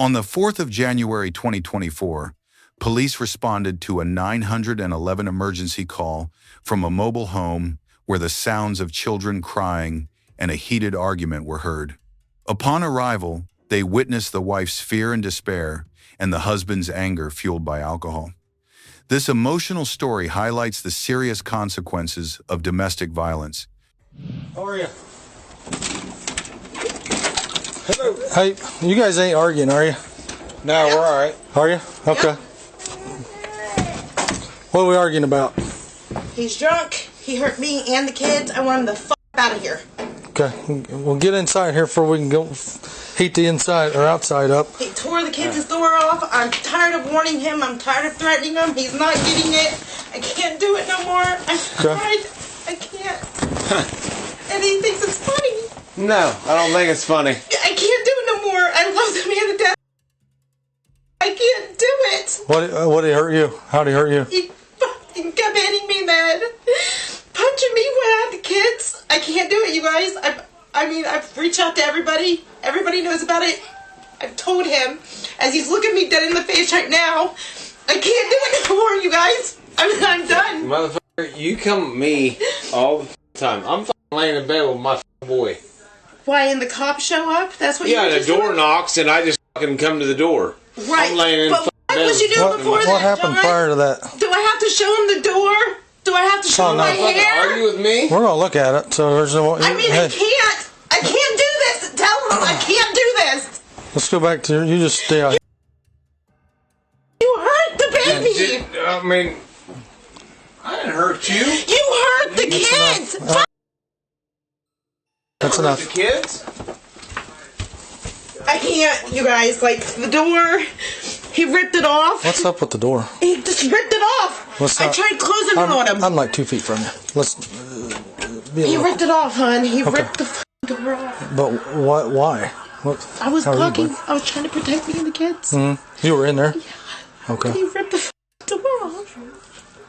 On the 4th of January 2024, police responded to a 911 emergency call from a mobile home where the sounds of children crying and a heated argument were heard. Upon arrival, they witnessed the wife's fear and despair and the husband's anger fueled by alcohol. This emotional story highlights the serious consequences of domestic violence. How are you? Hello. Hey, you guys ain't arguing, are you? No, we're all right. Are you? Okay. What are we arguing about? He's drunk. He hurt me and the kids. I want him the fuck out of here. Okay. We'll get inside here before we can go heat the inside or outside up. He tore the kids' door off. I'm tired of warning him. I'm tired of threatening him. He's not getting it. I can't do it no more. I'm tried. I can't. And he thinks it's funny. No, I don't think it's funny. I can't do it no more. I love the man to death. I can't do it. What did he hurt you? How did he hurt you? He fucking kept hitting me, man. Punching me when I had the kids. I can't do it, you guys. I've reached out to everybody. Everybody knows about it. I've told him. As he's looking me dead in the face right now, I can't do it no more, you guys. I'm done. Motherfucker, you come at me all the time. I'm fucking laying in bed with my boy. Why, and the cops show up? That's what Yeah, the door knocks and I just fucking come to the door. Right. I'm laying in but what bed. was you doing before that, What happened John? prior to that? Do I have to show him the door? Do I have to show him my hair? Argue with me? We're gonna look at it. So there's no. I can't do this. Tell him I can't do this. Let's go back to you. Just stay out. You hurt the baby. I didn't hurt you. You hurt the kids. That's enough. The kids? I can't, you guys. Like, the door, he ripped it off. What's up with the door? He just ripped it off. I tried closing it on him. I'm like 2 feet from you. Let's. He ripped it off, hon. He ripped the door off. But what? Why? What? I was blocking. I was trying to protect me and the kids. Mm-hmm. You were in there. Yeah. Okay. He ripped the door off.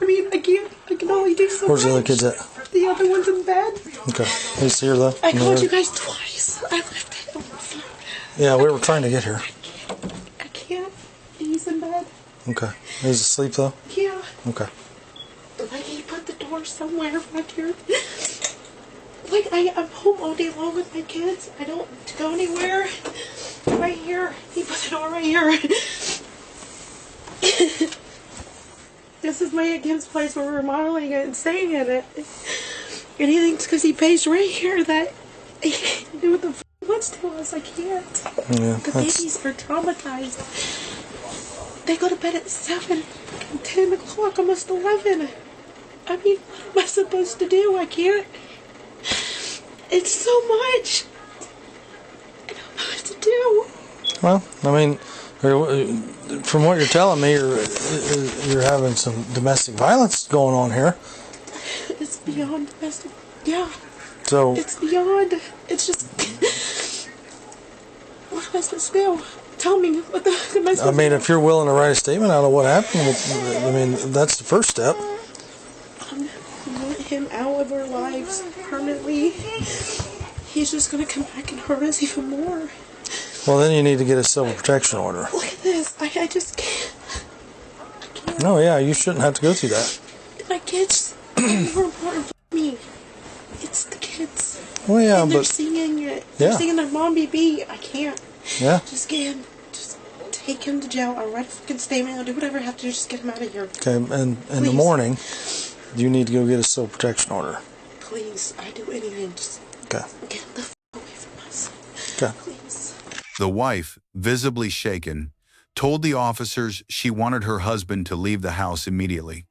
I can only do so Where's much. the other kids at? The other one's in bed. Okay. He's here though. I called you guys twice. I left it on the phone. Yeah, we were trying to get here. I can't. He's in bed. Okay. He's asleep though? Yeah. Okay. Like, he put the door somewhere back here. Like, I'm home all day long with my kids. I don't go anywhere. Right here. He put the door right here. This is my aunt's place where we're remodeling it and staying in it. And he thinks because he pays right here that he can do what the f he wants to us. I can't. Yeah. The babies are traumatized. They go to bed at 7, 10 o'clock, almost 11. I mean, what am I supposed to do? I can't. It's so much. I don't know what to do. Well, I mean, from what you're telling me, you're having some domestic violence going on here. It's beyond domestic. Yeah. So it's beyond. It's just. What am I supposed to do? Tell me what the am I supposed I mean, to if you're willing to write a statement out of what happened, I mean, that's the first step. I want him out of our lives permanently. He's just gonna come back and hurt us even more. Well, then you need to get a civil protection order. Look at this. I just can't. I can't. No, yeah, you shouldn't have to go through that. My kids are more important for me. It's the kids. Well, yeah, and they're but singing it. Yeah. They're singing their mom BB. I can't. Yeah. Just take him to jail. I'll write a fucking statement. I'll do whatever I have to do. Just get him out of here. Okay, and in the morning, you need to go get a civil protection order. Please, I do anything. Just okay. Get him the f away from us. Okay. Please. The wife, visibly shaken, told the officers she wanted her husband to leave the house immediately.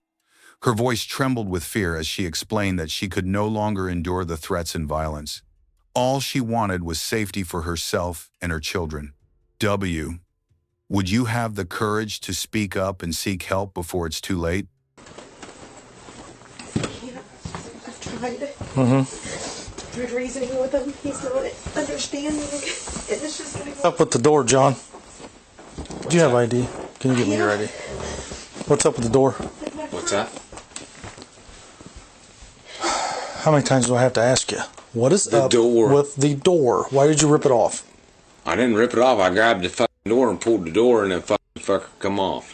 Her voice trembled with fear as she explained that she could no longer endure the threats and violence. All she wanted was safety for herself and her children. W. Would you have the courage to speak up and seek help before it's too late? Yeah, I've tried. Mm-hmm. Tried reasoning with him. He's not understanding. And it's just What's up with the door, John? Do you have ID? Can you get me your ID? What's up with the door? What's that? How many times do I have to ask you? What is The up door. with the door? Why did you rip it off? I didn't rip it off. I grabbed the fucking door and pulled the door, and then fucker come off.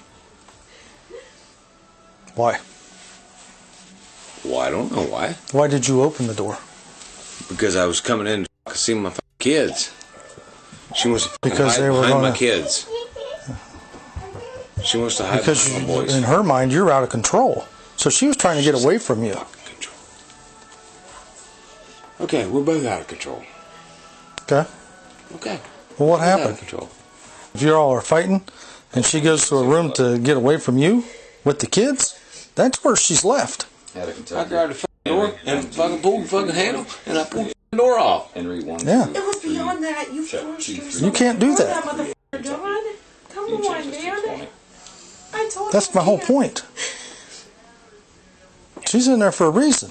Why? Well, I don't know why. Why did you open the door? Because I was coming in to see my kids. She wants to Because hide they were behind my gonna- kids. She wants to hide Because behind my boys. in her mind, you're out of control. So she was trying to get away from you. Control. Okay, we're both out of control. Okay. Okay. Well, what Out of happened? control. If you all are fighting and she goes to a room to get away from you with the kids, that's where she's left. I grabbed the fucking door and fucking pulled the fucking handle, and I pulled the door off. Henry 1. Yeah. It was beyond that. You forced yourself. You can't do before that. motherfucker, John. Come on, man. I told That's you my whole again. point. She's in there for a reason.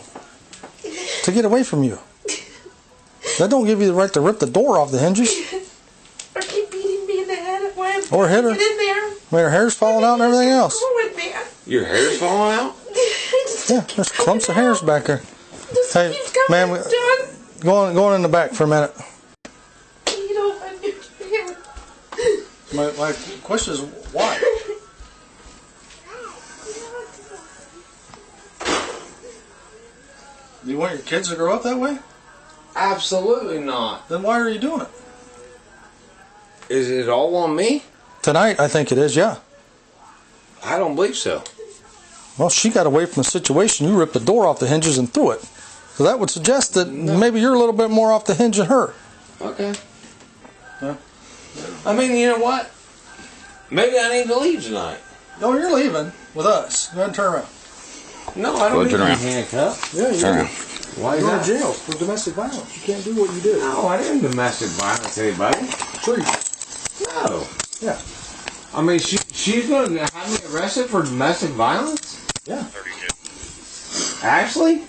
To get away from you. That don't give you the right to rip the door off the hinges. Or keep beating me in the head while I'm Or hit her. Get in there. When her hair's falling out and everything else. Going, man. Your hair's falling out? Yeah, there's clumps of hairs back there. This Hey, keeps coming, ma'am, John. go on in the back for a minute. You don't understand. My question is why? Do you want your kids to grow up that way? Absolutely not. Then why are you doing it? Is it all on me? Tonight, I think it is, yeah. I don't believe so. Well, she got away from the situation. You ripped the door off the hinges and threw it. So that would suggest that maybe you're a little bit more off the hinge than her. Okay. Huh? I mean, you know what? Maybe I need to leave tonight. No, you're leaving with us. Go ahead and turn around. No, I don't need to turn be around. handcuffed. Yeah, you're Turn around. Why is You're in that? jail for domestic violence. You can't do what you did. No, I didn't domestic violence anybody. Sure you No. Yeah. I mean, she's going to have me arrested for domestic violence? Yeah. Ashley?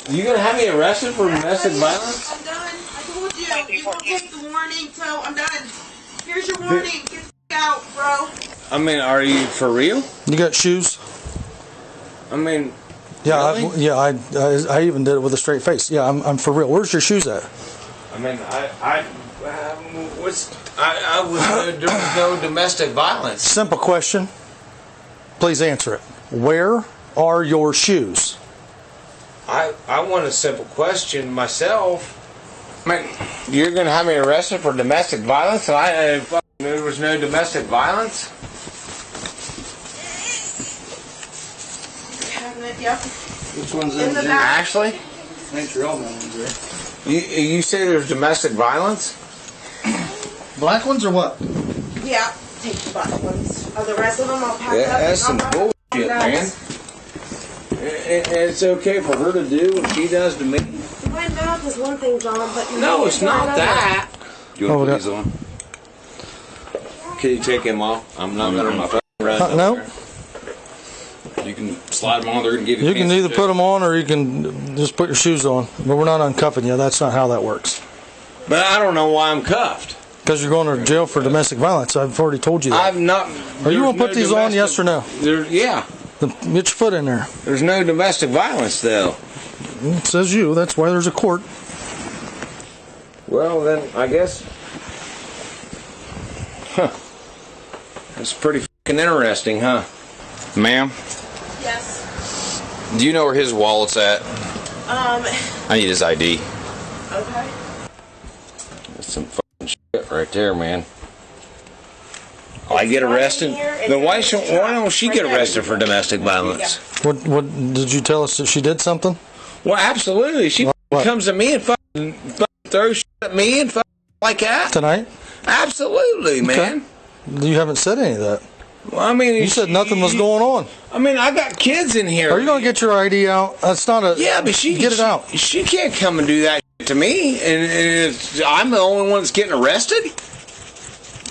You going to have me arrested for domestic violence? I'm done. I told you. You won't take the warning, so I'm done. Here's your warning. Get the f out, bro. I mean, are you for real? You got shoes? I mean, Yeah, really? I even did it with a straight face. Yeah, I'm for real. Where's your shoes at? I mean, I was doing no domestic violence. Simple question. Please answer it. Where are your shoes? I want a simple question myself. I mean, you're going to have me arrested for domestic violence? And there was no domestic violence? Cabinet, yep. Which one's In the back. Ashley? Ain't your own ones there. You say there's domestic violence? Black ones or what? Yeah. Take the black ones. The rest of them I'll pack up. That's some I'll bullshit, man. It's okay for her to do what she does to me. My mouth is one thing, John, but No, it's not that. Do you want Oh, to put these on? Can you take him off? I'm not going to run up No. there. You can slide them on. They're going to give you You can fancy either shit. put them on or you can just put your shoes on. But we're not uncuffing you. That's not how that works. But I don't know why I'm cuffed. Because you're going to jail for domestic violence. I've already told you that. I've not. Are you going to put these on, yes or no? Yeah. Get your foot in there. There's no domestic violence, though. It says you. That's why there's a court. Well, then, I guess. Huh. That's pretty fucking interesting, huh? Ma'am, Yes. do you know where his wallet's at? I need his ID. Okay. That's some fucking shit right there, man. I get arrested? Then why don't she get arrested for domestic violence? What did you tell us that she did something? Well, absolutely. She What? comes to me and fucking throws shit at me and fucking like that. Tonight? Absolutely, man. You haven't said any of that. Well, I mean, You said nothing was going on. I mean, I got kids in here. Are you going to get your ID out? That's not a... Yeah, but Get it out. She can't come and do that shit to me, and I'm the only one that's getting arrested.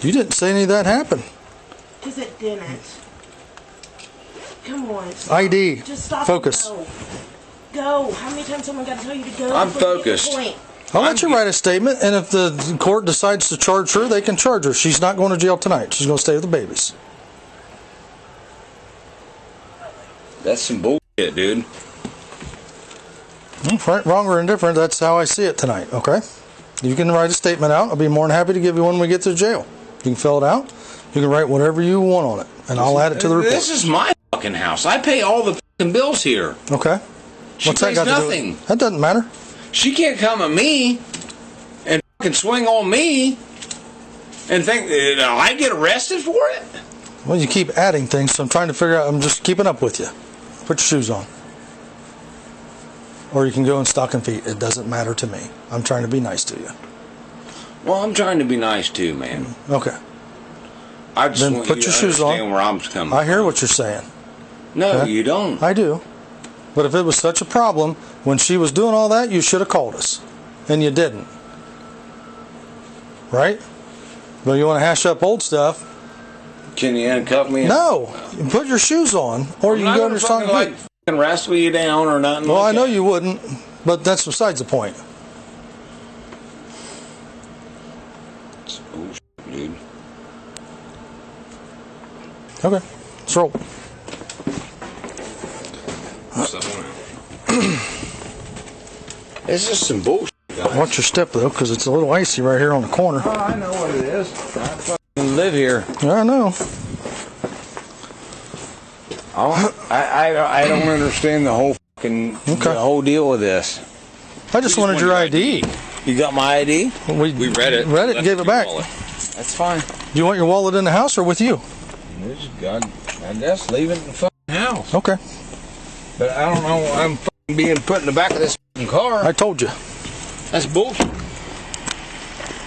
You didn't say any of that happened. Because it didn't. Come on. stop. ID. Just stop. Focus. And go. How many times someone got to tell you to go? I'm before you get the focused. point? I'll let you write a statement, and if the court decides to charge her, they can charge her. She's not going to jail tonight. She's going to stay with the babies. That's some bullshit, dude. Right, wrong, or indifferent, that's how I see it tonight, okay? You can write a statement out. I'll be more than happy to give you one when we get to jail. You can fill it out. You can write whatever you want on it, and I'll add it to the report. This is my fucking house. I pay all the fucking bills here. Okay. She What's that pays got to do nothing. with it? That doesn't matter. She can't come at me and fucking swing on me and think that I get arrested for it. Well, you keep adding things, so I'm trying to figure out. I'm just keeping up with you. Put your shoes on. Or you can go in stocking feet. It doesn't matter to me. I'm trying to be nice to you. Well, I'm trying to be nice too, man. Okay. I just Then want put you your to shoes on. understand where I'm coming I hear what you're saying. from. No, Okay. you don't. I do. But if it was such a problem, when she was doing all that, you should have called us. And you didn't. Right? But you want to hash up old stuff. Can you handcuff me? No. You put your shoes on. Or you can go in your stocking like feet. fucking wrestle you down or nothing. Well, like I know that. you wouldn't. But that's besides the point. It's bullshit, dude. Okay. Let's roll. It's just some bullshit, guys. Watch your step, though, because it's a little icy right here on the corner. Oh, I know what it is. I fucking live here. Yeah, I know. I don't understand the whole fucking the whole deal with this. I just wanted your ID. You got my ID? We read it. Read it and gave it back. That's fine. Do you want your wallet in the house or with you? I guess leave it in the fucking house. Okay. But I don't know. I'm fucking being put in the back of this fucking car. I told you. That's bullshit.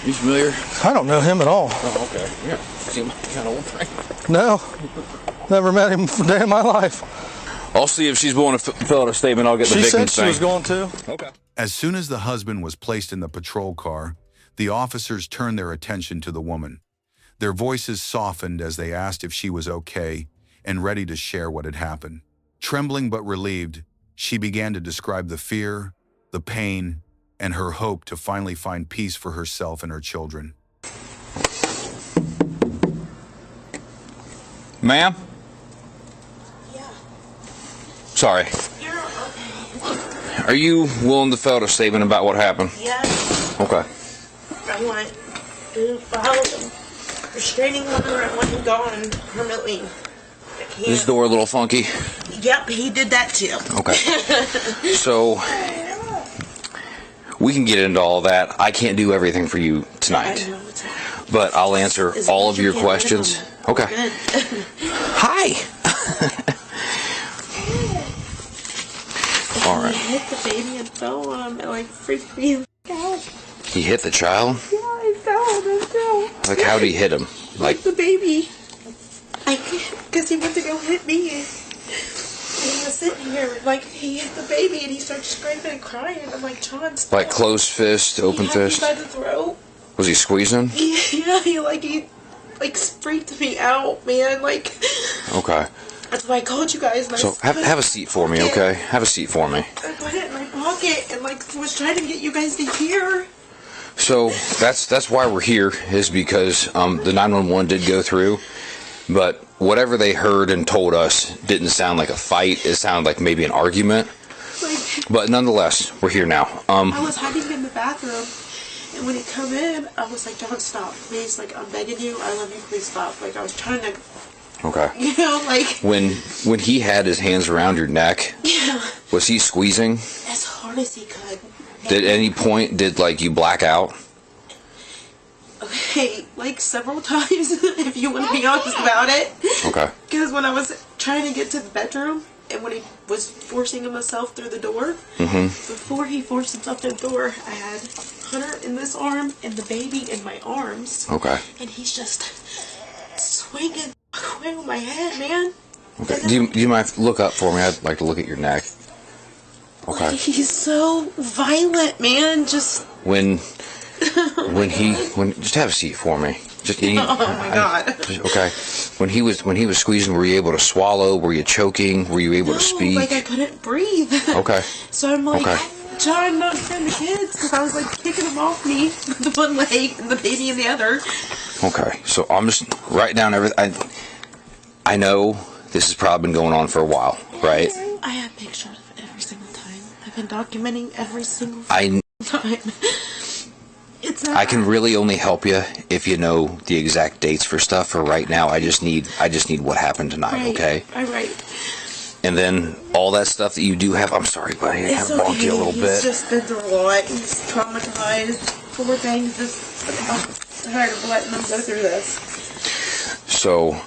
You familiar? I don't know him at all. Oh, okay. Yeah. Seems like kind of old thing. No. Never met him a day in my life. I'll see if she's willing to fill out a statement. I'll get the She victim's said she was going to. Okay. As soon as the husband was placed in the patrol car, the officers turned their attention to the woman. Their voices softened as they asked if she was okay and ready to share what had happened. Trembling but relieved, she began to describe the fear, the pain, and her hope to finally find peace for herself and her children. Ma'am? Yeah. Sorry. You're okay. Are you willing to fill out a statement about what happened? Yes. Okay. I want to file a restraining order. I want him gone permanently. I can't. Is this door a little funky? Yep, he did that too. Okay. So, we can get into all that. I can't do everything for you I tonight, know it's hard. but I'll answer As all long of as you your can't hit questions. him. Okay. Good. Hi. All He right. hit the baby and fell on him. It like freaked me out. He hit the child? Yeah, I fell. Like, how'd he hit him? Like, The baby. Because he went to go hit me. And he was sitting here, like, he hit the baby and he started screaming and crying. I'm like, John, stop. like closed fist, open He had me fist? by the throat. Was he squeezing? Yeah, he freaked me out, man. Like, Okay. that's why I called you guys. And So, have a seat for me, okay? Have a seat for me. I put it in my pocket and, like, was trying to get you guys to hear. So that's why we're here, is because the 911 did go through, but whatever they heard and told us didn't sound like a fight. It sounded like maybe an argument. Like, But nonetheless, we're here now. I was hiding in the bathroom, and when he come in, I was like, John, stop, please. Like, I'm begging you. I love you. Please stop. Like, I was trying to, Okay. you know, like, When he had his hands around your neck, yeah, was he squeezing? as hard as he could. At any point did like you black out? Okay, like several times, if you want to be honest about it. Okay. Because when I was trying to get to the bedroom, and when he was forcing himself through the door, before he forced himself through the door, I had Hunter in this arm and the baby in my arms. Okay. And he's just swinging away on my head, man. Okay. Do you mind look up for me? I'd like to look at your neck. Okay. Like, he's so violent, man. Just, When just have a seat for me. Just oh my God. okay. When he was squeezing, were you able to swallow? Were you choking? Were you able to No, speak? like I couldn't breathe. Okay. So I'm like, Okay. trying not to friend the kids because I was like kicking them off me with the one leg and the baby in the other. Okay. So I'm just writing down everything. I know this has probably been going on for a while, right? I have pictures of it every single time. I've been documenting every single I time. I can really only help you if you know the exact dates for stuff. For right now, I just need what happened tonight. Right. Okay. All right. And then all that stuff that you do have. I'm sorry, buddy. I kind of bonked you a little He's bit. just been through a lot. He's traumatized. Poor thing. Just tired of letting them go through this. So,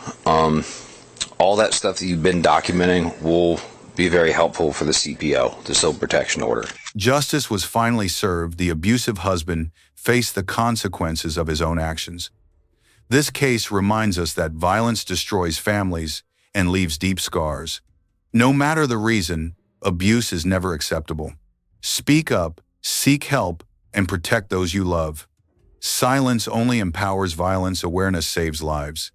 all that stuff that you've been documenting will be very helpful for the CPO, the Civil Protection Order. Justice was finally served. The abusive husband faced the consequences of his own actions. This case reminds us that violence destroys families and leaves deep scars. No matter the reason, abuse is never acceptable. Speak up, seek help, and protect those you love. Silence only empowers violence. Awareness saves lives.